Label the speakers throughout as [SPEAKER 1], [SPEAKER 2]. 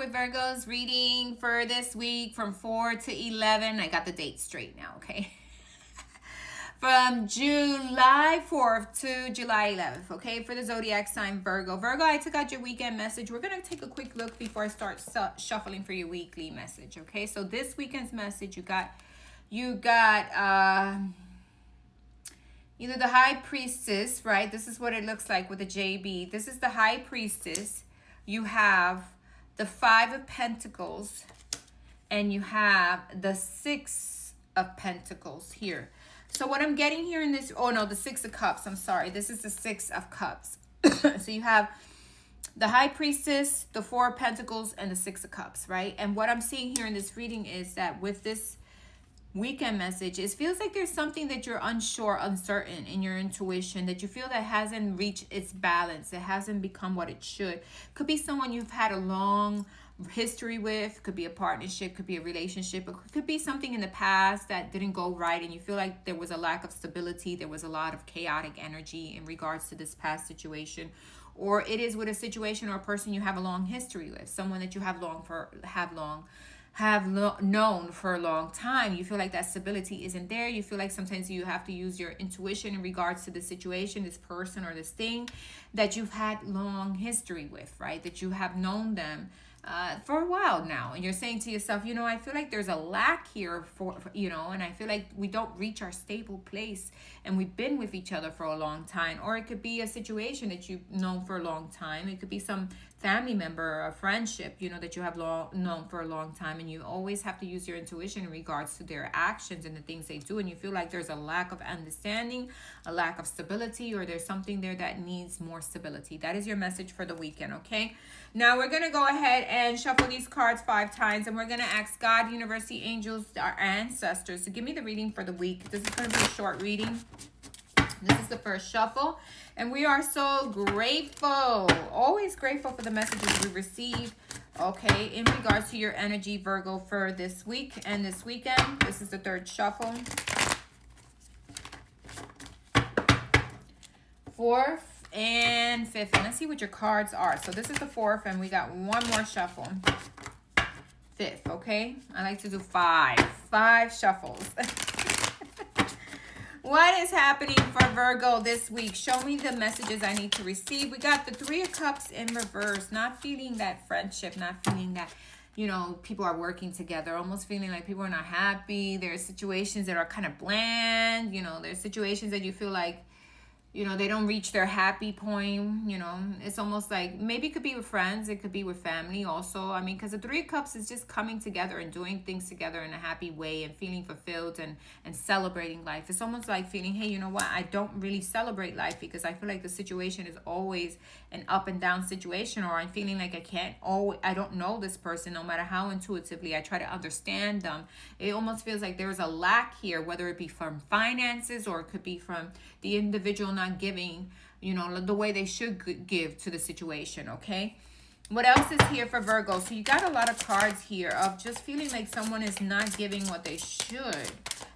[SPEAKER 1] with Virgo's reading for this week from 4 to 11. I got the date straight now, okay? From July 4th to July 11th, okay? For the zodiac sign Virgo. Virgo, I took out your weekend message. We're going to take a quick look before I start shuffling for your weekly message, okay? So this weekend's message, you got either the High Priestess, right? This is what it looks like with the JB. This is the High Priestess. You have the Five of Pentacles, and you have the Six of Pentacles here. So what I'm getting here in this, oh no, the Six of Cups, I'm sorry. This is the Six of Cups. So you have the High Priestess, the Four of Pentacles, and the Six of Cups, right? And what I'm seeing here in this reading is that with this weekend message, it feels like there's something that you're unsure, uncertain in your intuition, that you feel that hasn't reached its balance. It hasn't become what it should. Could be someone you've had a long history with, could be a partnership, could be a relationship, it could be something in the past that didn't go right and you feel like there was a lack of stability, there was a lot of chaotic energy in regards to this past situation. Or it is with a situation or a person you have a long history with, someone that you have known for a long time. You feel like that stability isn't there. You feel like sometimes you have to use your intuition in regards to the situation, this person or this thing that you've had long history with, right? That you have known them for a while now, and you're saying to yourself, I feel like there's a lack here for and I feel like we don't reach our stable place, and we've been with each other for a long time. Or it could be a situation that you've known for a long time. It could be some family member or a friendship, that you have known for a long time, and you always have to use your intuition in regards to their actions and the things they do, and you feel like there's a lack of understanding, a lack of stability, or there's something there that needs more stability. That is your message for the weekend, okay? Now we're going to go ahead and shuffle these cards 5 times, and we're going to ask God, universe, angels, our ancestors to give me the reading for the week. This is going to be a short reading. This is the first shuffle, and we are so grateful, always grateful for the messages we receive, okay, in regards to your energy, Virgo, for this week and this weekend. This is the third shuffle. Fourth and fifth, and let's see what your cards are. So this is the fourth, and we got one more shuffle. Fifth, okay? I like to do five shuffles. What is happening for Virgo this week? Show me the messages I need to receive. We got the Three of Cups in reverse. Not feeling that friendship, not feeling that, people are working together. Almost feeling like people are not happy. There's situations that are kind of bland. There's situations that you feel like, they don't reach their happy point. It's almost like maybe it could be with friends. It could be with family also. I mean, because the Three of Cups is just coming together and doing things together in a happy way and feeling fulfilled and celebrating life. It's almost like feeling, hey, you know what? I don't really celebrate life because I feel like the situation is always an up and down situation, or I'm feeling like I don't know this person no matter how intuitively I try to understand them. It almost feels like there's a lack here, whether it be from finances or it could be from the individual not giving, the way they should give to the situation, okay? What else is here for Virgo? So you got a lot of cards here of just feeling like someone is not giving what they should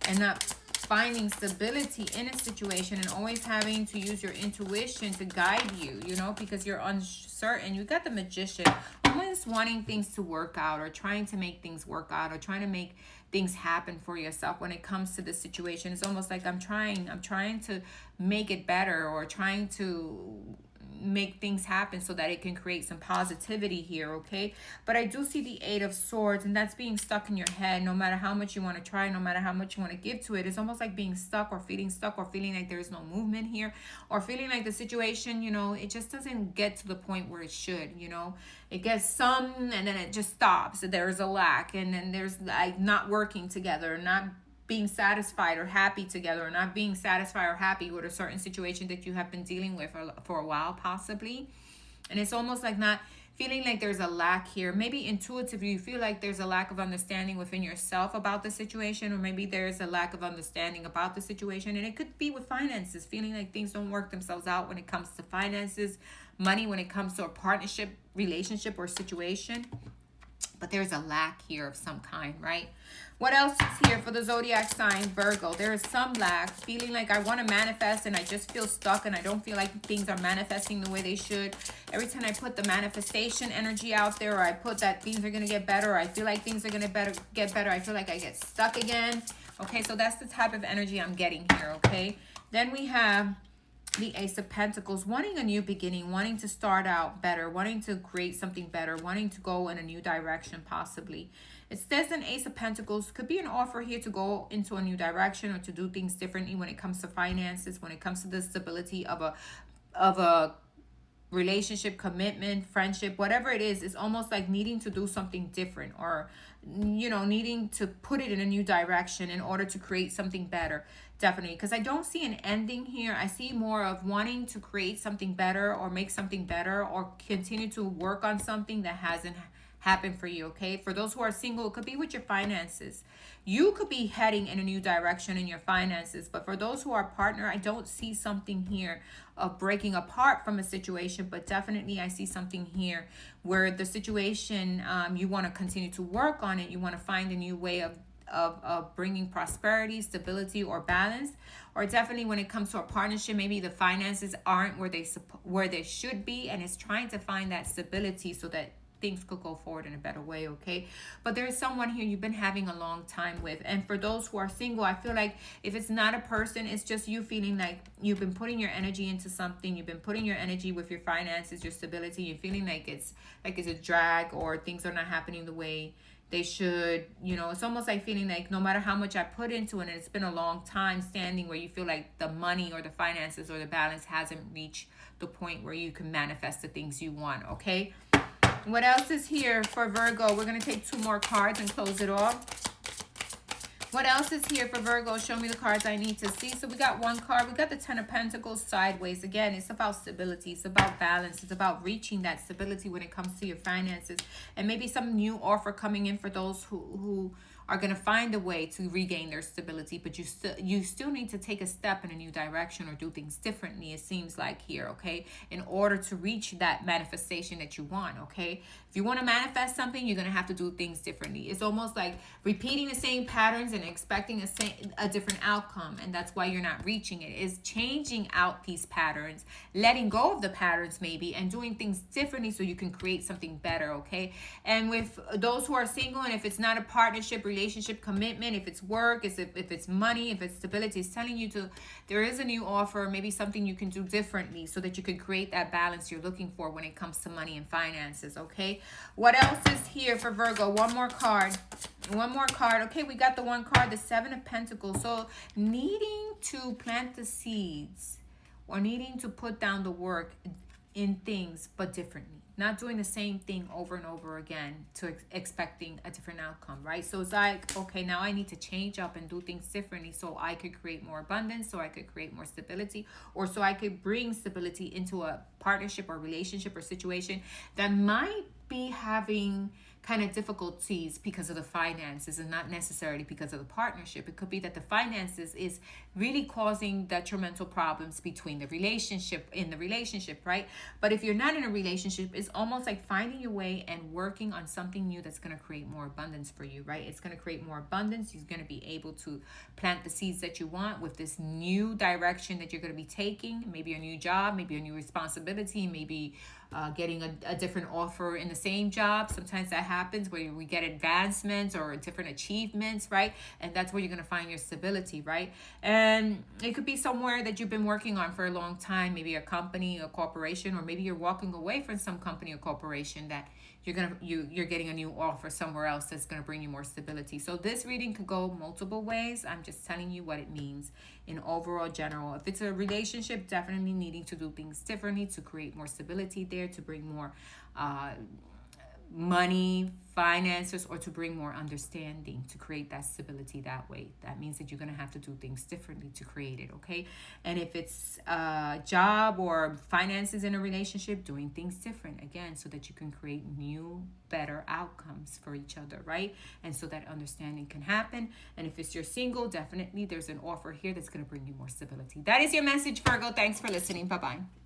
[SPEAKER 1] and not finding stability in a situation, and always having to use your intuition to guide you, because you're uncertain. You got the Magician, always wanting things to work out, or trying to make things work out, or trying to make things happen for yourself when it comes to the situation. It's almost like I'm trying to make it better, or trying to make things happen so that it can create some positivity here, okay? But I do see the Eight of Swords, and that's being stuck in your head. No matter how much you want to try, no matter how much you want to give to it, it's almost like being stuck, or feeling like there's no movement here, or feeling like the situation, it just doesn't get to the point where it should. It gets some, and then it just stops. There's a lack, and then there's like not working together, not being satisfied or happy together, or not being satisfied or happy with a certain situation that you have been dealing with for a while possibly. And it's almost like not feeling like there's a lack here. Maybe intuitively you feel like there's a lack of understanding within yourself about the situation, or maybe there's a lack of understanding about the situation. And it could be with finances, feeling like things don't work themselves out when it comes to finances, money, when it comes to a partnership, relationship, or situation. but there's a lack here of some kind, right? What else is here for the zodiac sign Virgo? There is some lack, feeling like I want to manifest and I just feel stuck and I don't feel like things are manifesting the way they should. Every time I put the manifestation energy out there, or I put that things are going to get better, or I feel like things are going to get better, I feel like I get stuck again. Okay, so that's the type of energy I'm getting here, okay? Then we have the Ace of Pentacles, wanting a new beginning, wanting to start out better, wanting to create something better, wanting to go in a new direction possibly. It says an Ace of Pentacles could be an offer here to go into a new direction or to do things differently when it comes to finances, when it comes to the stability of a relationship, commitment, friendship, whatever it is. It's almost like needing to do something different, or needing to put it in a new direction in order to create something better. Definitely, because I don't see an ending here. I see more of wanting to create something better or make something better or continue to work on something that hasn't happened for you, okay? For those who are single, it could be with your finances. You could be heading in a new direction in your finances, but for those who are partner, I don't see something here of breaking apart from a situation, but definitely I see something here where the situation, you want to continue to work on it. You want to find a new way of bringing prosperity, stability, or balance. Or definitely when it comes to a partnership, maybe the finances aren't where they should be, and it's trying to find that stability so that things could go forward in a better way, okay? But there is someone here you've been having a long time with. And for those who are single, I feel like if it's not a person, it's just you feeling like you've been putting your energy into something. You've been putting your energy with your finances, your stability. You're feeling like it's a drag, or things are not happening the way they should. It's almost like feeling like no matter how much I put into it, and it's been a long time standing, where you feel like the money or the finances or the balance hasn't reached the point where you can manifest the things you want, okay? What else is here for Virgo? We're going to take 2 more cards and close it off. What else is here for Virgo? Show me the cards I need to see. So we got 1 card. We got the 10 of Pentacles sideways. Again, it's about stability. It's about balance. It's about reaching that stability when it comes to your finances. And maybe some new offer coming in for those who are going to find a way to regain their stability, but you still need to take a step in a new direction or do things differently, it seems like here, okay, in order to reach that manifestation that you want, okay? If you want to manifest something, you're going to have to do things differently. It's almost like repeating the same patterns and expecting a different outcome, and that's why you're not reaching it. Is changing out these patterns, letting go of the patterns maybe, and doing things differently so you can create something better, okay? And with those who are single, and if it's not a partnership, relationship, commitment, if it's work, if it's money, if it's stability, it's telling you there is a new offer, maybe something you can do differently so that you can create that balance you're looking for when it comes to money and finances, okay? What else is here for Virgo? 1 more card. 1 more card. Okay, we got the 1 card, the 7 of Pentacles. So needing to plant the seeds or needing to put down the work in things, but differently. Not doing the same thing over and over again to expecting a different outcome, right? So it's like, okay, now I need to change up and do things differently so I could create more abundance, so I could create more stability, or so I could bring stability into a partnership or relationship or situation that might be having kind of difficulties because of the finances and not necessarily because of the partnership. It could be that the finances is really causing detrimental problems between the relationship, right? But if you're not in a relationship, it's almost like finding your way and working on something new that's going to create more abundance for you, right? It's going to create more abundance. You're going to be able to plant the seeds that you want with this new direction that you're going to be taking. Maybe a new job, maybe a new responsibility, maybe getting a different offer in the same job. Sometimes that happens where we get advancements or different achievements, right? And that's where you're going to find your stability, right? And it could be somewhere that you've been working on for a long time, maybe a company, a corporation, or maybe you're walking away from some company or corporation that you're getting a new offer somewhere else that's going to bring you more stability. So this reading could go multiple ways. I'm just telling you what it means in overall general. If it's a relationship, definitely needing to do things differently to create more stability there, to bring more money, finances, or to bring more understanding, to create that stability that way. That means that you're going to have to do things differently to create it, okay? And if it's a job or finances in a relationship, doing things different, again, so that you can create new, better outcomes for each other, right? And so that understanding can happen. And if it's you're single, definitely there's an offer here that's going to bring you more stability. That is your message, Virgo. Thanks for listening. Bye-bye.